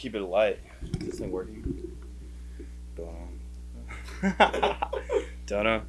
Keep it light. Is this thing working? Don't know.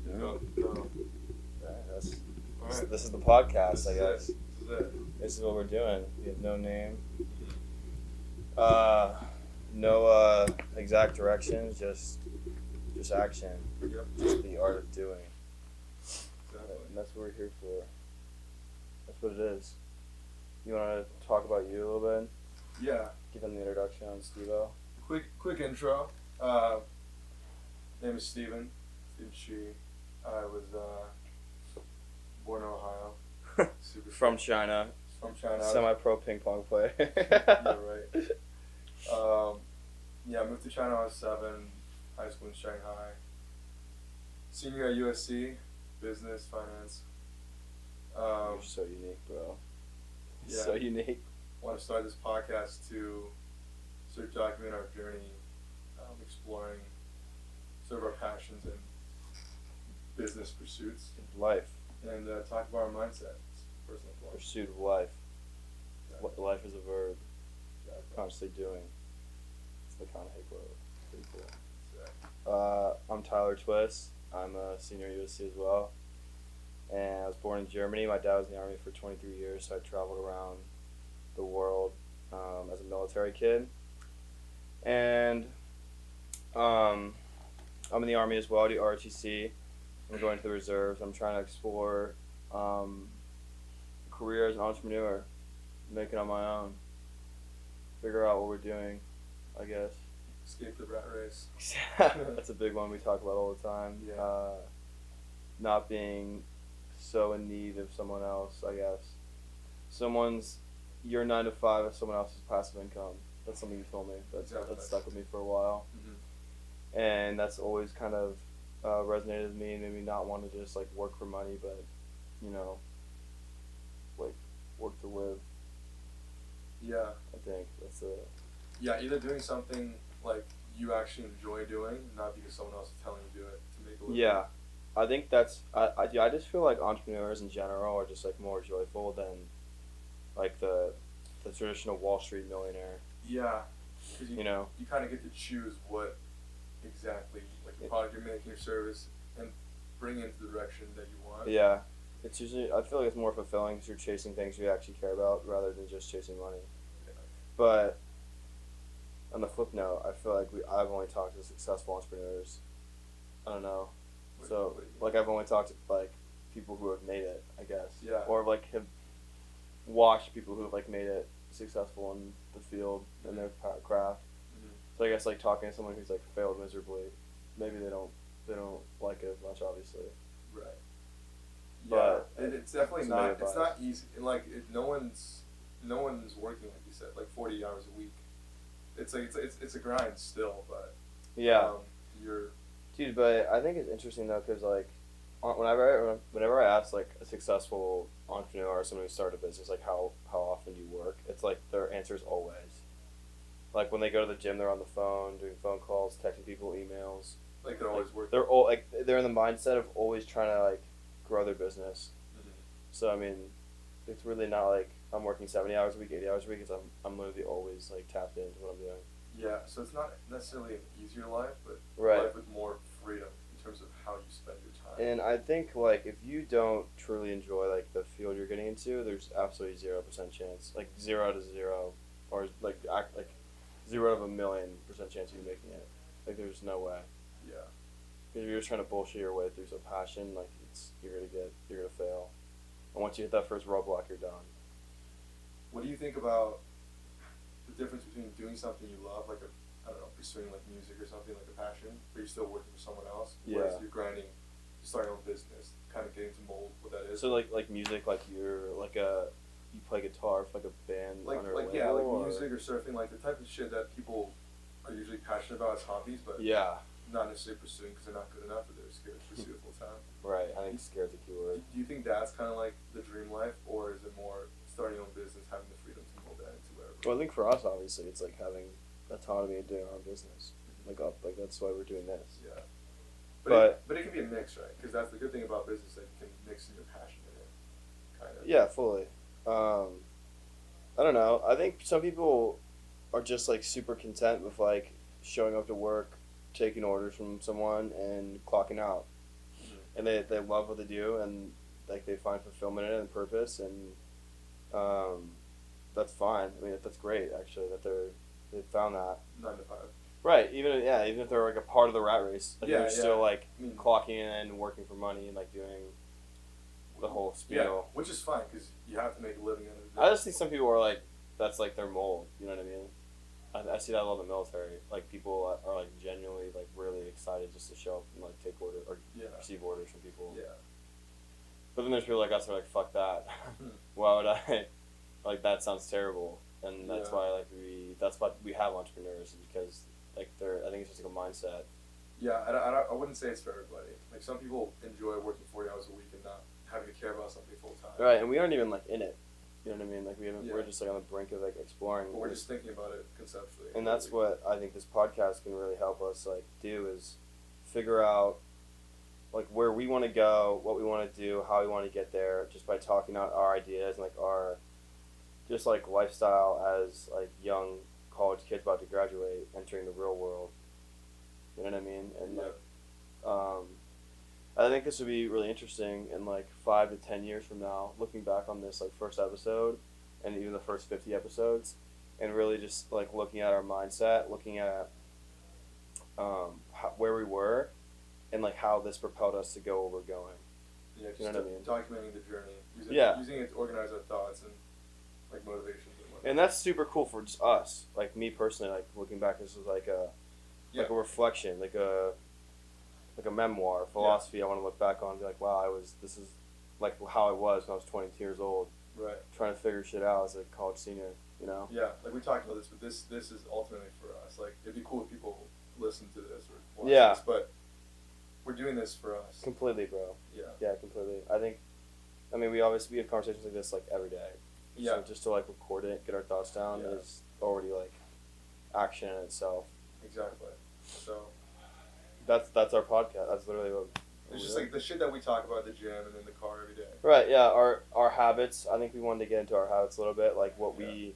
No. That's, Alright. this is the podcast, This I is guess. it. This is it. This is what we're doing. We have no name. No exact directions, just action. Yep. Just the art of doing. Exactly. And that's what we're here for. That's what it is. You want to talk about you a little bit? Yeah. Give them the introduction on Steve-O. Quick intro. Name is Steven Shi. I was born in Ohio. Super From China. From China. Semi-pro ping pong player. You're right. I moved to China when I was 7. High school in Shanghai. Senior at USC. Business, finance. You're so unique, bro. Yeah. So unique. Want to start this podcast to sort of document our journey, exploring sort of our passions and business pursuits, Life. and talk about our mindset, personal growth. Pursuit of life. Exactly. Life is a verb. Exactly. Constantly doing. It's the Conahey quote. Pretty cool. Exactly. I'm Tyler Twiss. I'm a senior at USC as well. And I was born in Germany. My dad was in the Army for 23 years, so I traveled around the world as a military kid. And I'm in the Army as well. I do ROTC. I'm going to the reserves. I'm trying to explore career as an entrepreneur, make it on my own, figure out what we're doing, I guess. Escape the rat race. That's a big one we talk about all the time. Yeah. Not being so in need of someone else, I guess. Your 9 to 5 is someone else's passive income. That's something you told me. That stuck with me for a while. Mm-hmm. And that's always kind of resonated with me and made me not want to just like work for money, but like work to live. Yeah. I think that's a Yeah, either doing something like you actually enjoy doing, not because someone else is telling you to do it to make a living. yeah. I think that's I just feel like entrepreneurs in general are just like more joyful than like the traditional Wall Street millionaire. Yeah. Because You know. you kind of get to choose what exactly, like the product you're making, your service, and bring it into the direction that you want. Yeah, it's usually I feel like it's more fulfilling because you're chasing things you actually care about rather than just chasing money. Yeah. But on the flip note, I feel like I've only talked to successful entrepreneurs. I don't know. So like I've only talked to like people who have made it, I guess. Yeah. Or like have watched people who have like made it successful in the field and their craft. Mm-hmm. So I guess like talking to someone who's like failed miserably, maybe they don't like it as much, obviously. Right. But yeah, it's definitely it's not. negative It's bias. not easy. And like no one's working like you said, like 40 hours a week. It's like it's a grind still, but Yeah. You're. Dude, but I think it's interesting though, cause like, whenever I ask like a successful entrepreneur or someone who started a business, like how often do you work? It's like their answer is always. Like when they go to the gym, they're on the phone, doing phone calls, texting people, emails. Like they're always working. They're all like they're in the mindset of always trying to like grow their business. Mm-hmm. So I mean, it's really not like I'm working 70 hours a week, 80 hours a week. It's I'm literally always like tapped into what I'm doing. Yeah, so it's not necessarily an easier life, but Right. life with more freedom in terms of how you spend your time. And I think like if you don't truly enjoy like the field you're getting into, there's absolutely 0% chance, like 0 out of 0, or like 0 out of 1,000,000% chance of you making it. Like there's no way. Yeah. Because if you're just trying to bullshit your way through some passion, like you're gonna fail. And once you hit that first roadblock, you're done. What do you think about the difference between doing something you love, like I don't know, pursuing like music or something like a passion, but you're still working for someone else, whereas Yeah. you're grinding to start your own business, kind of getting to mold what that is. So like music, like you're like you play guitar for like a band like under a like label, or? music or surfing, like the type of shit that people are usually passionate about as hobbies, but Yeah. not necessarily pursuing because they're not good enough or they're scared to pursue it full time. Right. I think scared's a key word. Do you think that's kind of like the dream life, or is it more starting your own business, having the freedom to mold that into whatever? Well, I think for us, obviously, it's like having autonomy and doing our own business. Like that's why we're doing this. Yeah. But But it can be a mix, right? Because that's the good thing about business, that you can mix in your passion in it, kind of. yeah, fully. I don't know. I think some people are just like super content with like showing up to work, taking orders from someone, and clocking out. And they love what they do, and like they find fulfillment in it and purpose, and that's fine. I mean, that's great actually that they found that. 9 to 5. Right. Even if they're like a part of the rat race, like they're still like clocking in and working for money and like doing the whole spiel. Yeah, which is fine because you have to make a living. I just think some people are like that's like their mold. You know what I mean? I see that a lot in the military. Like people are like genuinely like really excited just to show up and like take orders or receive orders from people. Yeah. But then there's people like us who are like, fuck that. Why would I? Like that sounds terrible, and that's why that's why we have entrepreneurs because like I think it's just like a mindset. Yeah, I wouldn't say it's for everybody. Like some people enjoy working 40 hours a week and not having to care about something full time. Right, and we aren't even like in it. You know what I mean? Like we're just like on the brink of like exploring. But we're just thinking about it conceptually. And that's what I think this podcast can really help us like do is figure out like where we want to go, what we want to do, how we want to get there, just by talking out our ideas and like our just like lifestyle as like young college kids about to graduate, entering the real world. You know what I mean? And like, I think this would be really interesting in like 5 to 10 years from now, looking back on this like first episode, and even the first 50 episodes, and really just like looking at our mindset, looking at where we were, and like how this propelled us to go where we're going. Yeah, just you know what I mean? Documenting the journey, using it to organize our thoughts and like motivations and whatnot. And that's super cool for just us. Like me personally, like looking back, this was like a reflection, like a memoir, philosophy. I want to look back on and be like, wow, this is like how I was when I was 22 years old. Right. Trying to figure shit out as a college senior, you know? Yeah, like we talked about this, but this is ultimately for us. Like it'd be cool if people listen to this or watch this, but we're doing this for us. Completely, bro. Yeah. Yeah, completely. I mean, we have conversations like this like every day. Yeah. So just to like record it, get our thoughts down is already like action in itself. Exactly. So that's our podcast. That's literally what it's just like the shit that we talk about at the gym and in the car every day. Right, yeah. Our habits. I think we wanted to get into our habits a little bit, like what we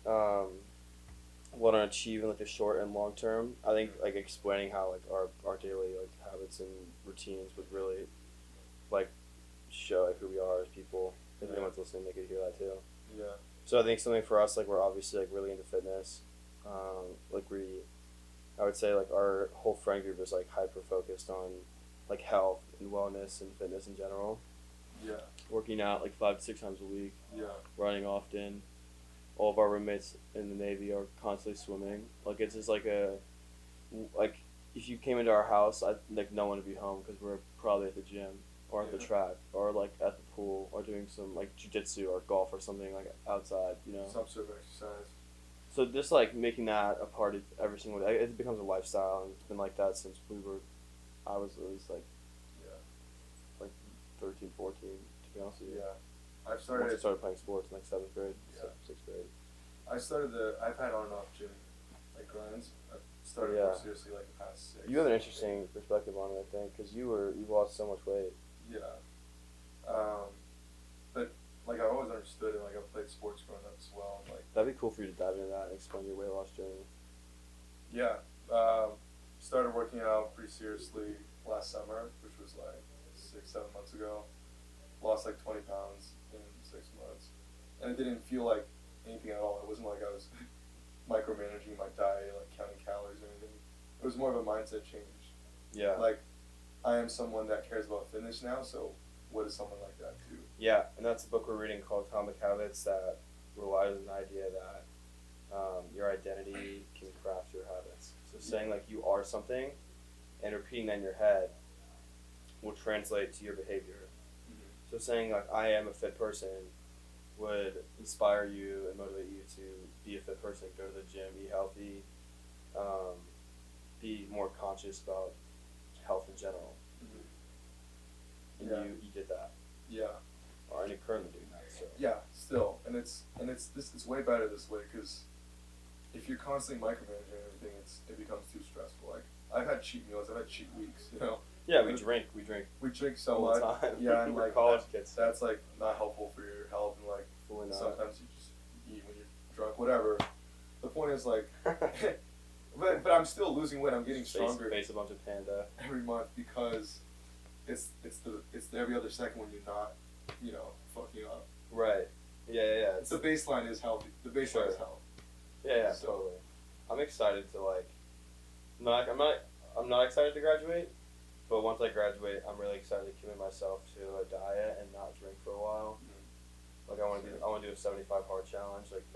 want to achieve in like the short and long term. I think like explaining how like our daily like habits and routines would really like show like who we are as people. If anyone's listening, they could hear that too. Yeah. So I think something for us, like we're obviously like really into fitness. I would say like our whole friend group is like hyper focused on like health and wellness and fitness in general. Yeah. Working out like 5 to 6 times a week. Yeah. Running often. All of our roommates in the Navy are constantly swimming. Like it's just like if you came into our house, like no one would be home because we're probably at the gym or at the track or like at the pool or doing some like jiu-jitsu or golf or something like outside, you know. Some sort of exercise. So just like making that a part of every single day, it becomes a lifestyle, and it's been like that since I was at least like 13, 14, to be honest with you. Yeah. Once I started playing sports in like 7th grade, 6th grade. I've had on and off gym like grinds. I've started more seriously like the past 6. You have an interesting perspective on it, I think, because you've lost so much weight. Yeah. But like I always understood it. Like I played sports growing up as well. And, like that'd be cool for you to dive into that and explain your weight loss journey. Yeah. Started working out pretty seriously last summer, which was like 6-7 months ago. Lost like 20 pounds in 6 months, and it didn't feel like anything at all. It wasn't like I was micromanaging my diet, like counting calories or anything. It was more of a mindset change. Yeah. Like, I am someone that cares about fitness now, so what does someone like that do? Yeah, and that's a book we're reading called Atomic Habits that relies on the idea that your identity can craft your habits. So saying like you are something and repeating that in your head will translate to your behavior. Mm-hmm. So saying like I am a fit person would inspire you and motivate you to be a fit person, go to the gym, eat healthy, be more conscious about health in general. Mm-hmm. And you did that. Yeah. And you're currently doing that. So. Yeah, still, and it's way better this way because if you're constantly micromanaging everything, it becomes too stressful. Like I've had cheat meals, I've had cheat weeks, you know. Yeah, we drink so all much. the time. Yeah, and like college kids. That's like not helpful for your health, and like sometimes you just eat when you're drunk, whatever. the point is like, but I'm still losing weight. I'm getting stronger. Face a bunch of panda every month because it's the every other second when you're not, fucking up. Right. Yeah. The baseline is healthy. The baseline is health. Yeah, totally. I'm excited to like. I'm not excited to graduate, but once I graduate, I'm really excited to commit myself to a diet and not drink for a while. Mm-hmm. Like I want to do a 75 hard challenge. Like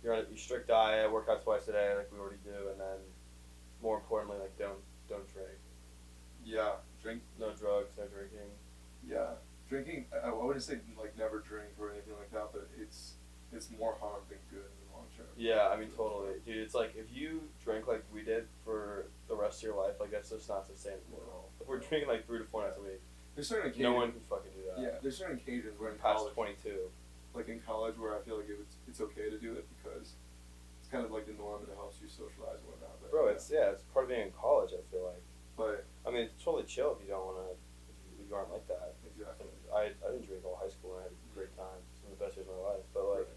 you're on a strict diet, work out twice a day, like we already do, and then more importantly, like don't drink. Yeah, drink. No drugs, no drinking. Yeah, drinking. I wouldn't say like never drink or anything like that, but it's more harm than good in the long term. Yeah, I mean totally, dude. It's like if you drink like we did for the rest of your life, like that's just not sustainable at all. If we're drinking like 3 to 4 nights a week, there's certain occasions. No one can fucking do that. Yeah, there's certain occasions where in past college, 22. Like in college, where I feel like it's okay to do it because it's kind of like the norm and it helps you socialize and whatnot. But, bro, it's part of being in college. I feel like. But I mean, it's totally chill if you don't want to. If you aren't like that. Exactly. I didn't drink all high school and I had a great time. It's one of the best years of my life. But like,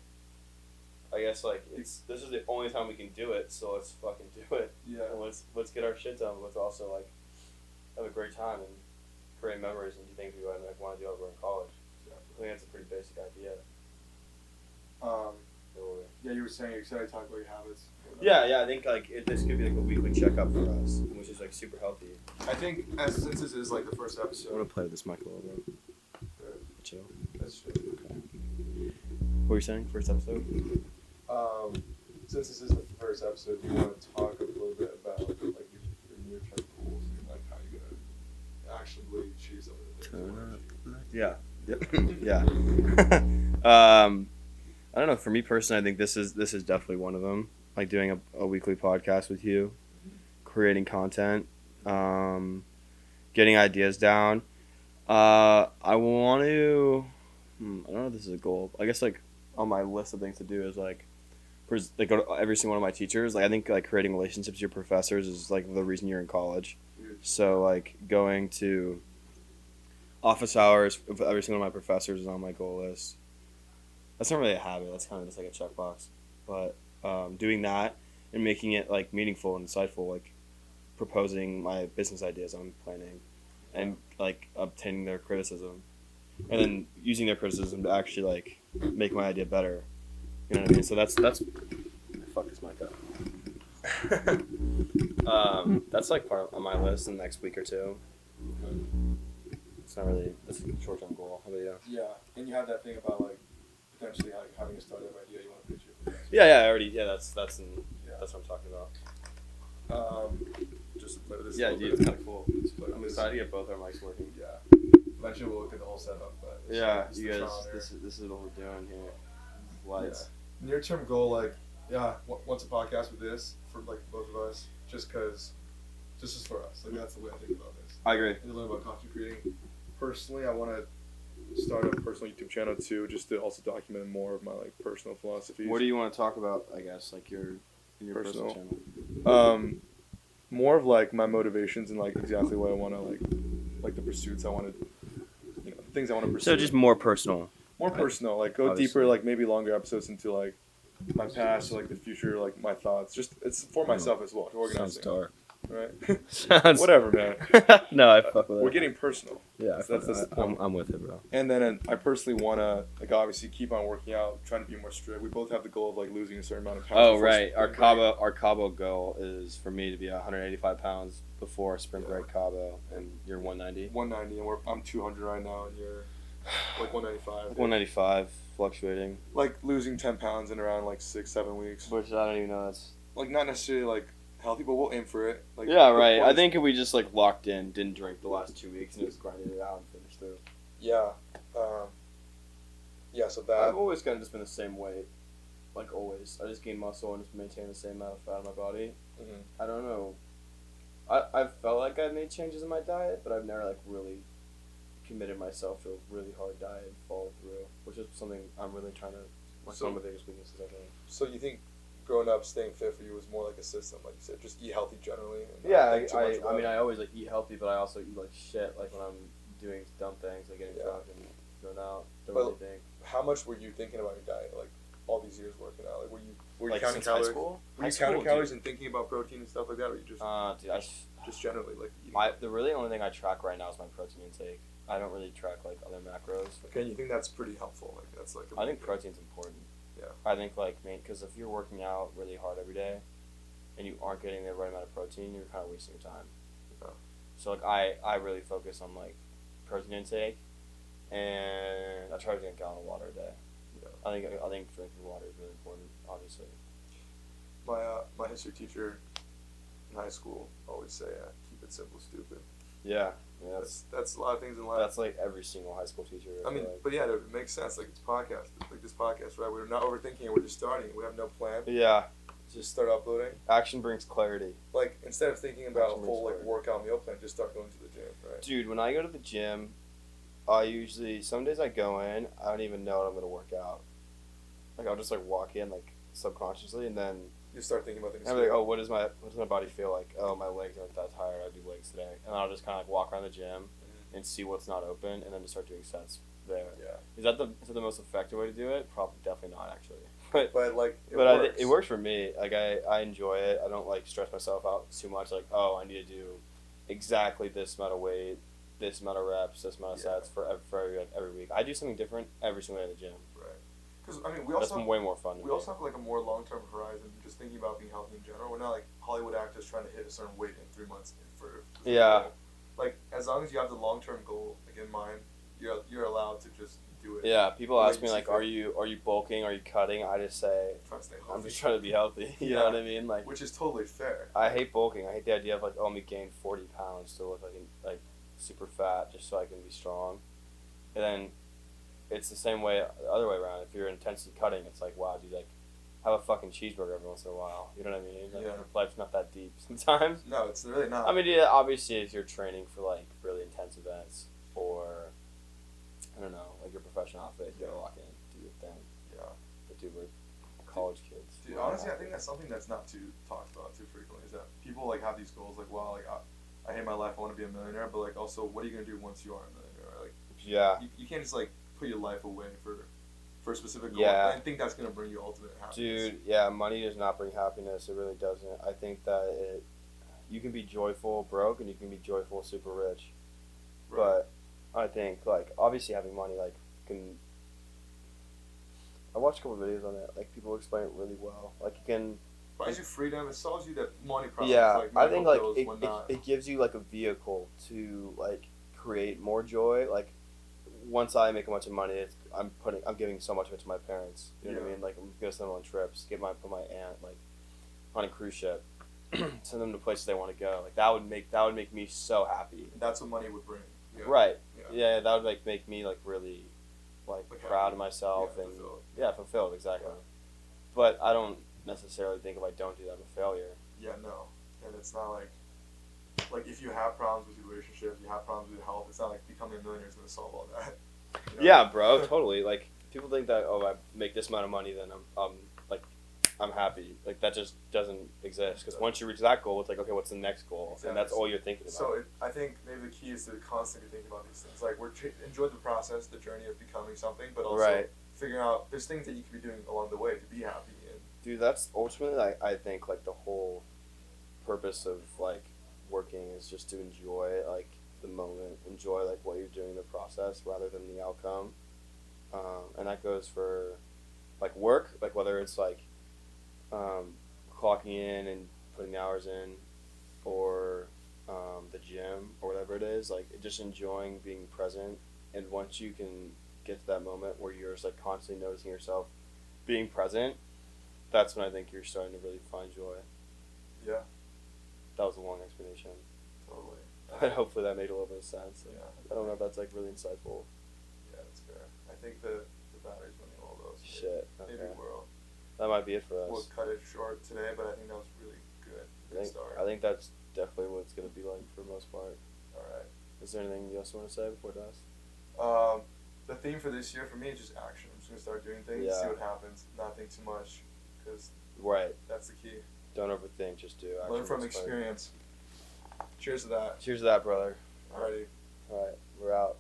I guess like this is the only time we can do it, so let's fucking do it. Yeah. And let's get our shit done. But let's also like have a great time and create memories and do things we want to do over in college. Exactly. I think that's a pretty basic idea. Yeah, you were saying you're excited to talk about your habits. Yeah, I think like this could be like a weekly checkup for us, which is like super healthy. I think since this is like the first episode, I want to play with this mic a little bit. Chill. That's true. Okay. What were you saying? First episode? Since this is the first episode, do you want to talk a little bit about like your near-term goals and like how you're gonna actually achieve some of the things you want to achieve? Yeah. I don't know. For me personally, I think this is definitely one of them. Like doing a weekly podcast with you, creating content, getting ideas down. I want to. I don't know if this is a goal. I guess like on my list of things to do is like go to every single one of my teachers. Like I think like creating relationships with your professors is like the reason you're in college. So like going to office hours with every single one of my professors is on my goal list. That's not really a habit. That's kind of just like a checkbox. But doing that and making it like meaningful and insightful, like proposing my business ideas I'm planning, and like obtaining their criticism, and then using their criticism to actually like make my idea better. You know what I mean? So that's fuck this mic up. That's like part of my list in the next week or two. It's not really that's a short-term goal. How about you? Yeah, and you have that thing about like potentially having a startup idea you want to pitch your. Yeah, I already. Yeah, that's what I'm talking about. Just to play with this. Yeah, dude, it's kind of cool. I'm excited to get both our mics working. Yeah. Eventually we'll look at the whole setup, but yeah, you guys, this is what we're doing here. Lights. Yeah. Near-term goal, like, once a podcast with this for like both of us, just as for us. Like that's the way I think about this. I agree. And to learn about content creating. Personally, I want to start a personal YouTube channel too, just to also document more of my like personal philosophies. What do you want to talk about? I guess like your personal channel. More of like my motivations and like exactly what I want to like the pursuits I want to, things I want to pursue. So just more personal. More personal, like go Obviously. deeper, like maybe longer episodes into like my past or like the future, like my thoughts. Just it's for myself as well to organize things. Dark. Right? Sounds Whatever, man. No, I fuck with it. We're getting personal. Yeah, that's the point. I'm with it, bro. And then I personally want to like obviously keep on working out, trying to be more strict. We both have the goal of like losing a certain amount of pounds. Oh right, our Cabo goal is for me to be 185 pounds before spring break Cabo, and you're 190. 190, and I'm 200 right now, and you're like 195. 195, fluctuating. Like losing 10 pounds in around like 6-7 weeks. Which I don't even know. That's like not necessarily like healthy, but we'll aim for it. Like, yeah, right. I think if we just like locked in, didn't drink the last 2 weeks, and just grinded it out and finished through. Yeah. So that. I've always kind of just been the same weight, like always. I just gain muscle and just maintain the same amount of fat in my body. Mm-hmm. I don't know. I've felt like I've made changes in my diet, but I've never like really committed myself to a really hard diet and followed through, which is something I'm really trying to. One of my biggest weaknesses, I think. So you think growing up, staying fit for you was more like a system, like you said, just eat healthy generally? And yeah, I mean, I always like eat healthy, but I also eat like shit. Like when I'm doing dumb things, like getting drunk and going out. Don't really think. How much were you thinking about your diet? Like all these years working out? Like, were you Like counting since high calories? school? Were High you school, counting calories dude. and thinking about protein and stuff like that, or you Dude, just generally like eating? the really only thing I track right now is my protein intake. I don't really track like other macros. Okay, and you think that's pretty helpful? Like that's like. I think protein's important. Yeah. I think like because if you're working out really hard every day, and you aren't getting the right amount of protein, you're kind of wasting your time. Yeah. So like I really focus on like protein intake, and I try to drink a gallon of water a day. Yeah. I think drinking water is really important, obviously. My history teacher in high school always say, "Keep it simple, stupid." Yeah. That's a lot of things in life. That's like every single high school teacher. I mean, but yeah, it makes sense. Like it's podcast, like this podcast, right? We're not overthinking it. We're just starting. We have no plan. Yeah. Just start uploading. Action brings clarity. Like instead of thinking about Action a whole brings like workout meal plan, just start going to the gym, right? Dude, when I go to the gym, some days I go in, I don't even know what I'm gonna work out. Like I'll just like walk in like subconsciously, and then You start thinking about things. I'm like, oh, what does my body feel like? Oh, my legs aren't that tired. I'll do legs today, and I'll just kind of like walk around the gym and see what's not open, and then just start doing sets there. Yeah. Is that the most effective way to do it? Probably, definitely not actually. But like, it But works. it works for me. Like I enjoy it. I don't like stress myself out too much. Like, oh, I need to do exactly this amount of weight, this amount of reps, this amount of sets for every week. I do something different every single day at the gym. Right. Because I mean, we That's also way more fun. we also have like a more long-term horizon. Just thinking about being healthy in general. We're not like Hollywood actors trying to hit a certain weight in 3 months for Yeah. Like as long as you have the long-term goal like in mind, you're allowed to just do it. Yeah, people The way ask me you like, see are fit. you bulking? Are you cutting? I just say Try to stay I'm healthy. just trying to be healthy. You know what I mean? Like, Which is totally fair. I hate bulking. I hate the idea of like, oh, let me gain 40 pounds to look like super fat just so I can be strong. And then it's the same way the other way around. If you're intensely cutting, it's like, wow, dude, like have a fucking cheeseburger every once in a while. You know what I mean? Like, Yeah. life's not that deep sometimes. No, it's really not. I mean, yeah, obviously, if you're training for like really intense events or I don't know, like your professional outfit, you gotta walk in, do your thing. Yeah. But dude, we're college kids. Dude, honestly, I think that's something that's not too talked about too frequently. Is that people like have these goals like, wow, like I hate my life, I want to be a millionaire, but like also, what are you gonna do once you are a millionaire? Right? Like, Yeah. you can't just like put your life away for a specific goal. Yeah. I think that's gonna bring you ultimate happiness. Dude, yeah, money does not bring happiness. It really doesn't. I think that you can be joyful broke and you can be joyful super rich. Right. But I think like obviously having money like can. I watched a couple videos on it. Like people explain it really well. Like you can. buys you freedom. It solves you that money problem. Yeah, Like I think like bills, whatnot. it gives you like a vehicle to like create more joy. Like once I make a bunch of money, I'm giving so much of it to my parents. You know what I Yeah. mean? Like I'm gonna send them on trips, put my aunt like on a cruise ship, send them to places they want to go. Like that would make me so happy. That's what money would bring. Yeah. Right. Yeah. Yeah, that would like make me like really like Like proud happy. of myself Yeah, and fulfilled. fulfilled exactly. Yeah. But I don't necessarily think if I don't do that, I'm a failure. Yeah, no. And it's not like if you have problems with your relationships, you have problems with your health, it's not like becoming a millionaire is going to solve all that. You know? Yeah, bro, totally. Like people think that I make this amount of money, then I'm happy. Like that just doesn't exist because once you reach that goal, it's like okay, what's the next goal? Exactly. And that's all you're thinking about. So I think maybe the key is to constantly think about these things. Like enjoy the process, the journey of becoming something, but also Right. figuring out there's things that you could be doing along the way to be happy. And Dude, that's ultimately I think like the whole purpose of like working is just to enjoy like the moment, enjoy like what you're doing in the process rather than the outcome, and that goes for like work, like whether it's like clocking in and putting the hours in, or the gym or whatever it is, like just enjoying being present. And once you can get to that moment where you're just like constantly noticing yourself being present, that's when I think you're starting to really find joy. yeah, That was a long explanation, totally. but hopefully that made a little bit of sense. Yeah. I don't know if that's like really insightful. Yeah, that's fair. I think the battery's running all those. Shit. Maybe Okay. we'll That might be it for we'll us. cut it short today, but I think that was really good. Good start. I think that's definitely what it's gonna be like for the most part. All right. Is there anything you else want to say before this? The theme for this year for me is just action. I'm just gonna start doing things, Yeah. see what happens, not think too much, because Right. that's the key. Don't overthink. Just do. Learn Action from is fun. experience. Cheers to that. Cheers to that, brother. Alrighty, All right, we're out.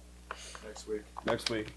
next week. Next week.